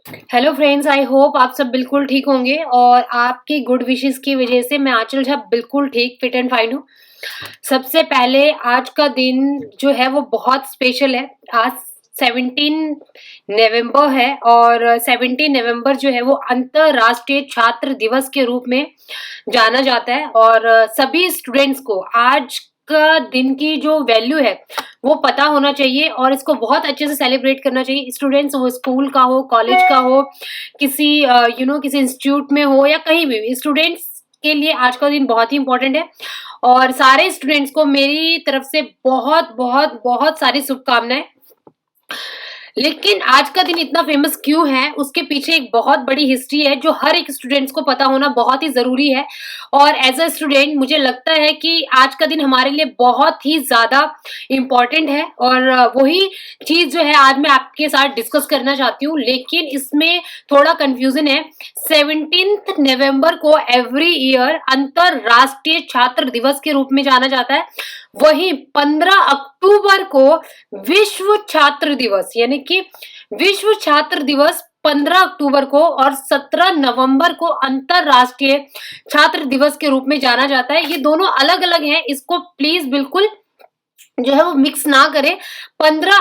Hello friends, I hope आप सब बिल्कुल ठीक होंगे और आपकी गुड विशेस की वजह से मैं आंचल झा बिल्कुल ठीक फिट एंड फाइन हूँ। सबसे पहले आज का दिन जो है वो बहुत स्पेशल है। आज 17 नवंबर है और 17 नवंबर जो है वो अंतर्राष्ट्रीय छात्र दिवस के रूप में जाना जाता है और सभी स्टूडेंट्स को आज का दिन की जो वैल्यू है वो पता होना चाहिए और इसको बहुत अच्छे से सेलिब्रेट करना चाहिए। स्टूडेंट्स वो स्कूल का हो, कॉलेज का हो, किसी किसी इंस्टीट्यूट में हो या कहीं भी, स्टूडेंट्स के लिए आज का दिन बहुत ही इंपॉर्टेंट है और सारे स्टूडेंट्स को मेरी तरफ से बहुत बहुत बहुत सारी शुभकामनाएं। लेकिन आज का दिन इतना फेमस क्यों है, उसके पीछे एक बहुत बड़ी हिस्ट्री है जो हर एक स्टूडेंट्स को पता होना बहुत ही ज़रूरी है। और एज़ अ स्टूडेंट मुझे लगता है कि आज का दिन हमारे लिए बहुत ही ज़्यादा इम्पोर्टेंट है और वही चीज़ जो है आज मैं आपके साथ डिस्कस करना चाहती हूँ। लेकिन इसमें थोड़ा कन्फ्यूज़न है। 17 नवंबर को एवरी ईयर अंतर्राष्ट्रीय छात्र दिवस के रूप में जाना जाता है। वहीं 15 अक्टूबर को विश्व छात्र दिवस यानी कि विश्व छात्र दिवस 15 अक्टूबर को और 17 नवंबर को अंतरराष्ट्रीय छात्र दिवस के रूप में जाना जाता है। ये दोनों अलग अलग हैं, इसको प्लीज बिल्कुल जो है वो मिक्स ना करें। 15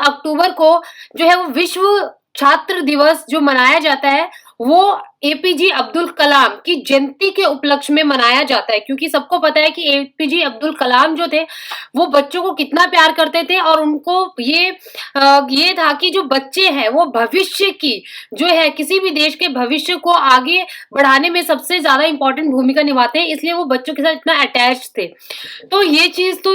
अक्टूबर को जो है वो विश्व छात्र दिवस जो मनाया जाता है वो एपीजे अब्दुल कलाम की जयंती के उपलक्ष्य में मनाया जाता है, क्योंकि सबको पता है कि एपीजे अब्दुल कलाम जो थे वो बच्चों को कितना प्यार करते थे और उनको ये था कि जो बच्चे हैं वो भविष्य की जो है किसी भी देश के भविष्य को आगे बढ़ाने में सबसे ज्यादा इंपॉर्टेंट भूमिका निभाते हैं, इसलिए वो बच्चों के साथ इतना अटैच थे। तो ये चीज तो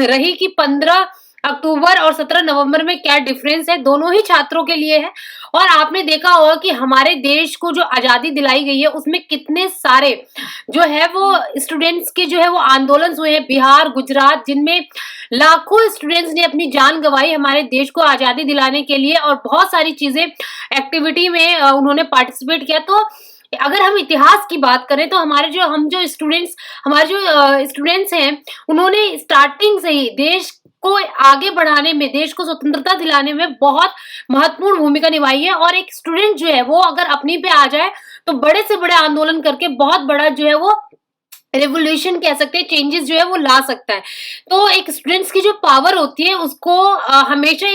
रही कि 15 अक्टूबर और 17 नवंबर में क्या डिफरेंस है, दोनों ही छात्रों के लिए है। और आपने देखा होगा कि हमारे देश को जो आजादी दिलाई गई है उसमें कितने सारे जो है वो स्टूडेंट्स के जो है वो आंदोलन हुए हैं, बिहार, गुजरात, जिनमें लाखों स्टूडेंट्स ने अपनी जान गंवाई हमारे देश को आजादी दिलाने के लिए और बहुत सारी चीजें एक्टिविटी में उन्होंने पार्टिसिपेट किया। तो अगर हम इतिहास की बात करें तो हमारे जो स्टूडेंट्स हैं उन्होंने स्टार्टिंग से ही देश को आगे बढ़ाने में, देश को स्वतंत्रता दिलाने में बहुत महत्वपूर्ण भूमिका निभाई है। और एक स्टूडेंट जो है वो अगर अपनी पे आ जाए तो बड़े से बड़े आंदोलन करके बहुत बड़ा जो है वो रेवोल्यूशन कह सकते हैं, चेंजेस जो है वो ला सकता है। तो एक स्टूडेंट्स की जो पावर होती है उसको हमेशा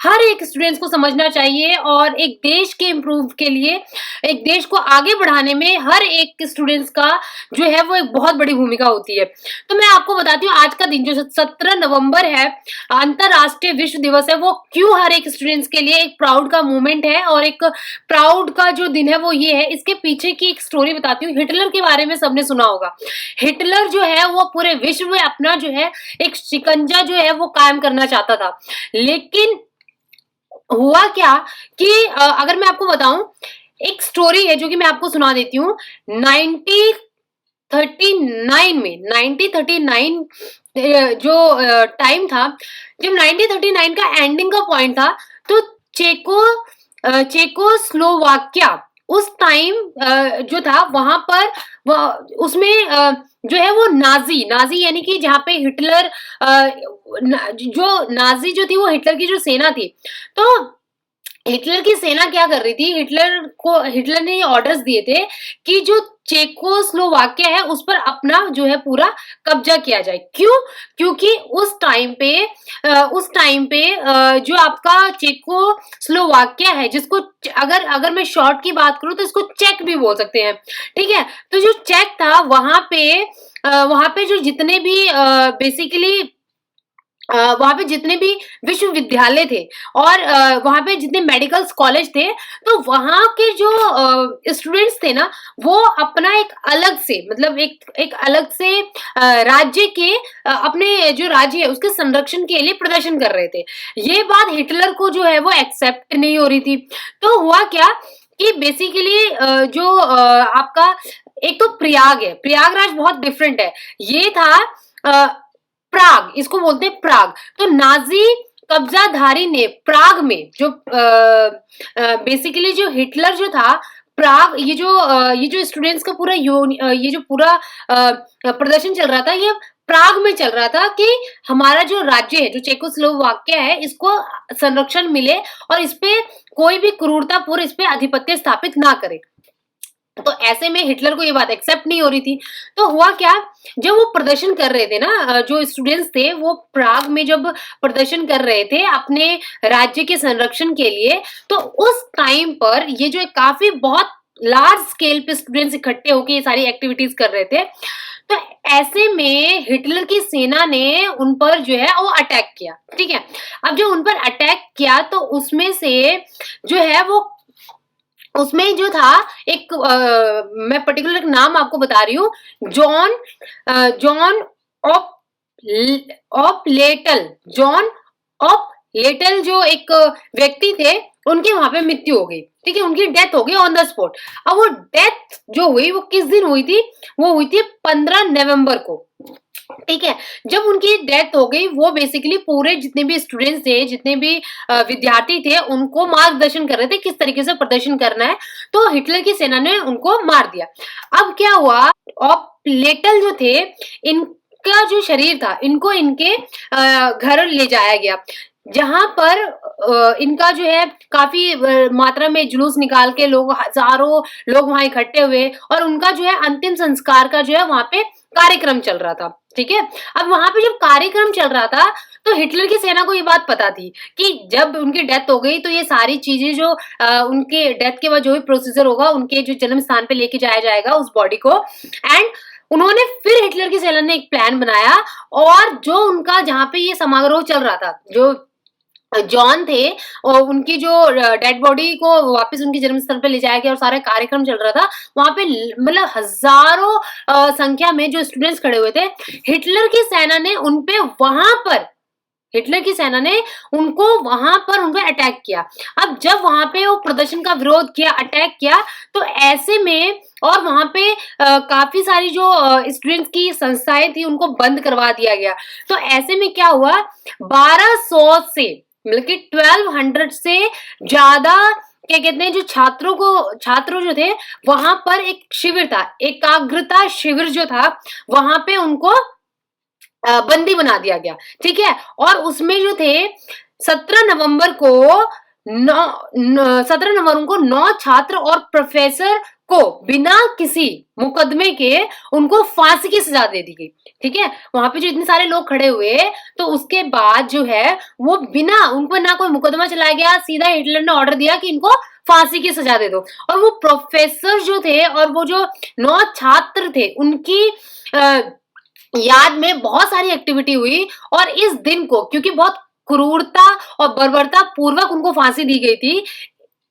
हर एक स्टूडेंट्स को समझना चाहिए और एक देश के इम्प्रूव के लिए, एक देश को आगे बढ़ाने में हर एक स्टूडेंट्स का जो है वो एक बहुत बड़ी भूमिका होती है। तो मैं आपको बताती हूँ आज का दिन जो 17 नवंबर है, अंतरराष्ट्रीय विश्व दिवस है, वो क्यों हर एक स्टूडेंट्स के लिए एक प्राउड का मोमेंट है और एक प्राउड का जो दिन है वो ये है। इसके पीछे की एक स्टोरी बताती हूँ। हिटलर के बारे में सबने सुना होगा। हिटलर जो है वो पूरे विश्व में अपना जो है एक शिकंजा जो है वो कायम करना चाहता था। लेकिन हुआ क्या कि अगर मैं आपको बताऊं, एक स्टोरी है जो कि मैं आपको सुना देती हूँ। 1939 में 1939 जो टाइम था, जब 1939 का एंडिंग का पॉइंट था, तो चेकोस्लोवाकिया उस टाइम जो था वहां पर उसमें जो है वो नाजी नाजी यानी कि जहाँ पे हिटलर जो नाजी जो थी वो हिटलर की जो सेना थी। तो हिटलर की सेना क्या कर रही थी, हिटलर ने ये ऑर्डर्स दिए थे कि जो चेकोस्लोवाकिया है उस पर अपना जो है पूरा कब्जा किया जाए। क्यों? क्योंकि उस टाइम पे जो आपका चेकोस्लोवाकिया है, जिसको अगर मैं शॉर्ट की बात करूं तो इसको चेक भी बोल सकते हैं, ठीक है। तो जो चेक था वहां पे जो जितने भी बेसिकली वहां पे जितने भी विश्वविद्यालय थे और वहां पे जितने मेडिकल कॉलेज थे, तो वहां के जो स्टूडेंट्स थे ना, वो अपना एक अलग से मतलब एक अलग से राज्य के अपने जो राज्य है उसके संरक्षण के लिए प्रदर्शन कर रहे थे। ये बात हिटलर को जो है वो एक्सेप्ट नहीं हो रही थी। तो हुआ क्या कि बेसिकली जो आपका एक तो प्रयागराज बहुत डिफरेंट है। ये था प्राग, इसको बोलते हैं प्राग। तो नाजी कब्जाधारी ने प्राग में जो बेसिकली जो हिटलर जो था, प्राग ये जो स्टूडेंट्स का पूरा ये जो पूरा प्रदर्शन चल रहा था, ये प्राग में चल रहा था कि हमारा जो राज्य है, जो चेकोस्लोवाकिया है, इसको संरक्षण मिले और इस पे कोई भी क्रूरतापूर्ण इस पे आधिपत्य स्थापित ना करे। तो ऐसे में हिटलर को ये बात एक्सेप्ट नहीं हो रही थी। तो हुआ क्या, जब वो प्रदर्शन कर रहे थे ना, जो स्टूडेंट्स थे वो प्राग में जब प्रदर्शन कर रहे थे अपने राज्य के संरक्षण के लिए, तो उस टाइम पर ये जो काफी बहुत लार्ज स्केल पे स्टूडेंट्स इकट्ठे होकर ये सारी एक्टिविटीज कर रहे थे। तो ऐसे में हिटलर की सेना ने उन पर जो है वो अटैक किया, ठीक है। अब जो उन पर अटैक किया तो उसमें से जो है वो उसमें जो था एक मैं पर्टिकुलर नाम आपको बता रही हूँ, जॉन जॉन ऑफ ऑफ लेटल, जॉन ऑफ लेटल जो एक व्यक्ति थे, उनकी वहां पे मृत्यु हो गई, ठीक है, उनकी डेथ हो गई ऑन द स्पॉट। अब वो डेथ जो हुई वो किस दिन हुई थी, वो हुई थी 15 नवंबर को, ठीक है। जब उनकी डेथ हो गई, वो बेसिकली पूरे जितने भी स्टूडेंट्स थे, जितने भी विद्यार्थी थे, उनको मार्गदर्शन कर रहे थे किस तरीके से प्रदर्शन करना है। तो हिटलर की सेना ने उनको मार दिया। अब क्या हुआ, और प्लेटल जो थे, इनका जो शरीर था, इनको इनके घर ले जाया गया, जहां पर इनका जो है काफी मात्रा में जुलूस निकाल के लोग, हजारों लोग वहां इकट्ठे हुए और उनका जो है अंतिम संस्कार का जो है वहां पे कार्यक्रम चल रहा था, ठीक है। अब वहां पे जब कार्यक्रम चल रहा था तो हिटलर की सेना को ये बात पता थी कि जब उनकी डेथ हो गई तो ये सारी चीजें जो उनके डेथ के बाद जो भी प्रोसीजर होगा, उनके जो जन्म स्थान पे लेके जाया जाएगा उस बॉडी को। एंड उन्होंने फिर हिटलर की सेना ने एक प्लान बनाया, और जो उनका जहां पे ये समारोह चल रहा था, जो जॉन थे और उनकी जो डेड बॉडी को वापस उनके जन्म स्थल पे ले जाया गया और सारा कार्यक्रम चल रहा था, वहां पे मतलब हजारों संख्या में जो स्टूडेंट्स खड़े हुए थे। हिटलर की सेना ने उनपे वहां पर हिटलर की सेना ने उनको वहां पर उन पे अटैक किया। अब जब वहां पे वो प्रदर्शन का विरोध किया, अटैक किया, तो ऐसे में और वहां पे काफी सारी जो स्टूडेंट्स की संस्थाएं थी उनको बंद करवा दिया गया। तो ऐसे में क्या हुआ, 1200 से मतलब कि 1200 से ज्यादा क्या कहते हैं, जो छात्र जो थे, वहां पर एक शिविर था, एकाग्रता शिविर जो था, वहां पे उनको बंदी बना दिया गया, ठीक है। और उसमें जो थे 17 नवंबर को 9 छात्र और प्रोफेसर को बिना किसी मुकदमे के उनको फांसी की सजा दे दी गई, ठीक है। वहां पे जो इतने सारे लोग खड़े हुए, तो उसके बाद जो है वो बिना उनको ना कोई मुकदमा चलाया गया, सीधा हिटलर ने ऑर्डर दिया कि इनको फांसी की सजा दे दो। और वो प्रोफेसर जो थे और वो जो 9 छात्र थे, उनकी याद में बहुत सारी एक्टिविटी हुई। और इस दिन को क्योंकि बहुत क्रूरता और बर्बरता पूर्वक उनको फांसी दी गई थी,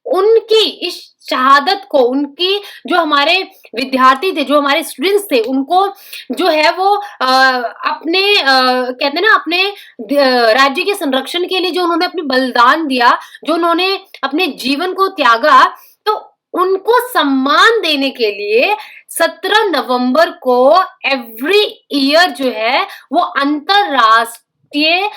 उनकी इस शहादत को, उनकी जो हमारे विद्यार्थी थे, जो हमारे स्टूडेंट्स थे, उनको जो है वो अपने कहते हैं ना, अपने राज्य के संरक्षण के लिए जो उन्होंने अपनी बलिदान दिया, जो उन्होंने अपने जीवन को त्यागा, तो उनको सम्मान देने के लिए 17 नवंबर को एवरी ईयर जो है वो अंतरराष्ट्रीय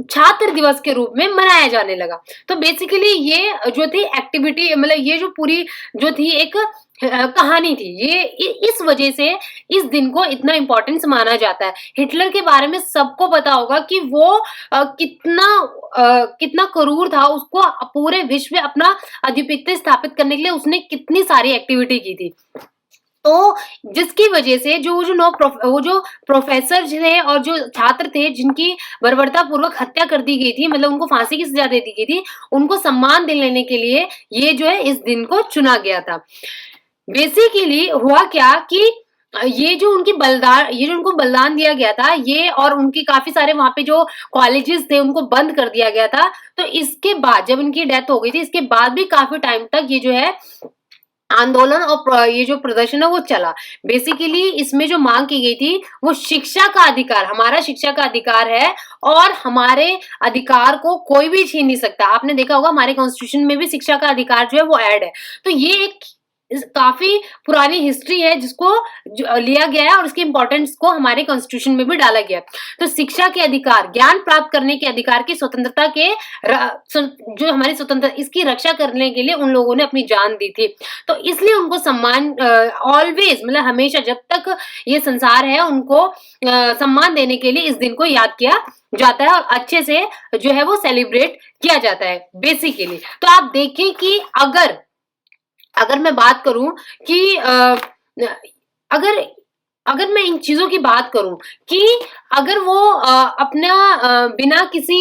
छात्र दिवस के रूप में मनाया जाने लगा। तो बेसिकली ये जो थी एक्टिविटी, मतलब ये जो पूरी जो थी एक कहानी थी, ये इस वजह से इस दिन को इतना इम्पोर्टेंस माना जाता है। हिटलर के बारे में सबको पता होगा कि वो कितना क्रूर था, उसको पूरे विश्व में अपना आधिपत्य स्थापित करने के लिए उसने कितनी सारी एक्टिविटी की थी। तो जिसकी वजह से वो जो प्रोफेसर थे और जो छात्र थे जिनकी बर्बरता पूर्वक हत्या कर दी गई थी, मतलब उनको फांसी की सजा दे दी गई थी, उनको सम्मान दिलाने के लिए ये जो है इस दिन को चुना गया था। बेसिकली हुआ क्या कि ये जो उनको बलिदान दिया गया था, ये और उनकी काफी सारे वहां पे जो कॉलेजेस थे उनको बंद कर दिया गया था। तो इसके बाद जब इनकी डेथ हो गई थी, इसके बाद भी काफी टाइम तक ये जो है आंदोलन और ये जो प्रदर्शन है वो चला। बेसिकली इसमें जो मांग की गई थी वो शिक्षा का अधिकार, हमारा शिक्षा का अधिकार है और हमारे अधिकार को कोई भी छीन नहीं सकता। आपने देखा होगा हमारे कॉन्स्टिट्यूशन में भी शिक्षा का अधिकार जो है वो ऐड है। तो ये एक काफ़ी पुरानी हिस्ट्री है जिसको लिया गया है और उसके इम्पोर्टेंस को हमारे कॉन्स्टिट्यूशन में भी डाला गया है। तो शिक्षा के अधिकार, ज्ञान प्राप्त करने के अधिकार की स्वतंत्रता के जो हमारी स्वतंत्रता इसकी रक्षा करने के लिए उन लोगों ने अपनी जान दी थी। तो इसलिए उनको सम्मान ऑलवेज मतलब हमेशा जब तक ये संसार है उनको सम्मान देने के लिए इस दिन को याद किया जाता है और अच्छे से जो है वो सेलिब्रेट किया जाता है बेसिकली। तो आप देखें कि अगर मैं बात करूं कि अगर अगर मैं इन चीजों की बात करूं कि अगर वो अपना बिना किसी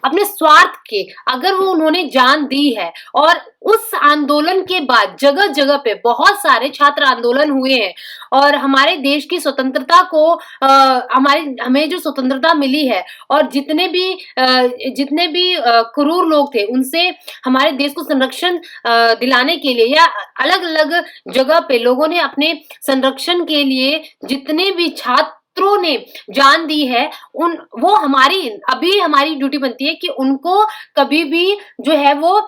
अपने स्वार्थ के अगर वो उन्होंने जान दी है और उस आंदोलन के बाद जगह जगह पे बहुत सारे छात्र आंदोलन हुए हैं और हमारे देश की स्वतंत्रता को हमें जो स्वतंत्रता मिली है और जितने भी क्रूर लोग थे उनसे हमारे देश को संरक्षण दिलाने के लिए या अलग अलग जगह पे लोगों ने अपने संरक्षण के लिए जितने भी छात्रों ने जान दी है वो अभी हमारी ड्यूटी बनती है कि उनको कभी भी जो है वो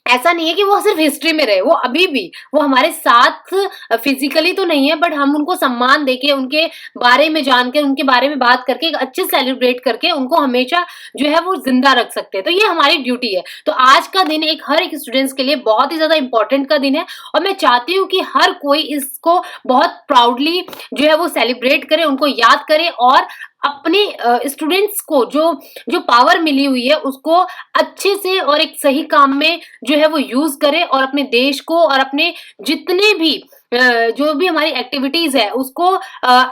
ऐसा नहीं है कि वो सिर्फ हिस्ट्री में रहे, वो अभी भी वो हमारे साथ फिजिकली तो नहीं है बट हम उनको सम्मान देके उनके बारे में जानकर उनके बारे में बात करके अच्छे सेलिब्रेट करके उनको हमेशा जो है वो जिंदा रख सकते हैं। तो ये हमारी ड्यूटी है। तो आज का दिन हर एक स्टूडेंट्स के लिए बहुत ही ज्यादा इंपॉर्टेंट का दिन है और मैं चाहती हूँ कि हर कोई इसको बहुत प्राउडली जो है वो सेलिब्रेट करे, उनको याद करे और अपने स्टूडेंट्स को जो पावर मिली हुई है उसको अच्छे से और एक सही काम में जो है वो यूज करे और अपने देश को और अपने जितने भी जो भी हमारी एक्टिविटीज है उसको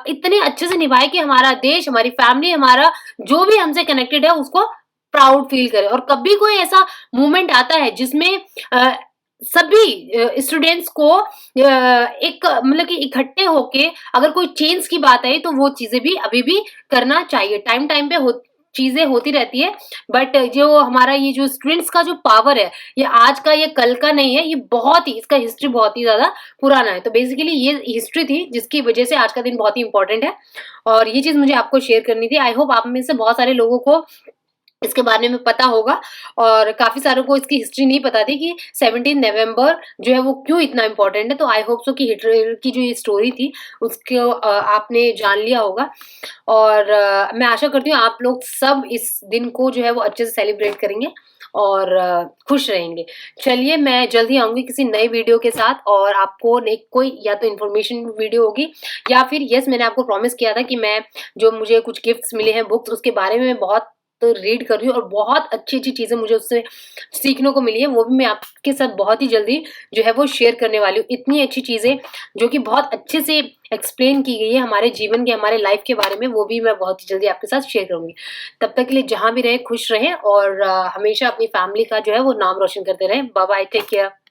इतने अच्छे से निभाए कि हमारा देश, हमारी फैमिली, हमारा जो भी हमसे कनेक्टेड है उसको प्राउड फील करे। और कभी कोई ऐसा मोमेंट आता है जिसमें सभी स्टूडेंट्स को एक मतलब कि इकट्ठे होके अगर कोई चेंज की बात आई तो वो चीजें भी अभी भी करना चाहिए। टाइम टाइम पे चीजें होती रहती है बट जो हमारा ये जो स्टूडेंट्स का जो पावर है ये आज का ये कल का नहीं है, ये बहुत ही इसका हिस्ट्री बहुत ही ज्यादा पुराना है। तो बेसिकली ये हिस्ट्री थी जिसकी वजह से आज का दिन बहुत ही इंपॉर्टेंट है और ये चीज मुझे आपको शेयर करनी थी। आई होप आप में से बहुत सारे लोगों को इसके बारे में पता होगा और काफी सारों को इसकी हिस्ट्री नहीं पता थी कि 17 नवंबर जो है वो क्यों इतना इम्पोर्टेंट है। तो आई होप सो कि हिटलर की जो ये स्टोरी थी उसको आपने जान लिया होगा और मैं आशा करती हूँ आप लोग सब इस दिन को जो है वो अच्छे से सेलिब्रेट करेंगे और खुश रहेंगे। चलिए मैं जल्दी आऊंगी किसी नए वीडियो के साथ और आपको कोई या तो इन्फॉर्मेशन वीडियो होगी या फिर मैंने आपको प्रॉमिस किया था कि मैं जो मुझे कुछ गिफ्ट्स मिले हैं बुक्स उसके बारे में बहुत रीड कर रही हूँ और बहुत अच्छी चीजें मुझे उससे सीखने को मिली है, वो भी मैं आपके साथ बहुत ही जल्दी जो है वो शेयर करने वाली हूँ। इतनी अच्छी चीजें जो कि बहुत अच्छे से एक्सप्लेन की गई है हमारे जीवन के, हमारे लाइफ के बारे में, वो भी मैं बहुत ही जल्दी आपके साथ शेयर करूंगी। तब तक के लिए जहां भी रहे खुश रहें और हमेशा अपनी फैमिली का जो है वो नाम रोशन करते रहें। Bye bye, take care.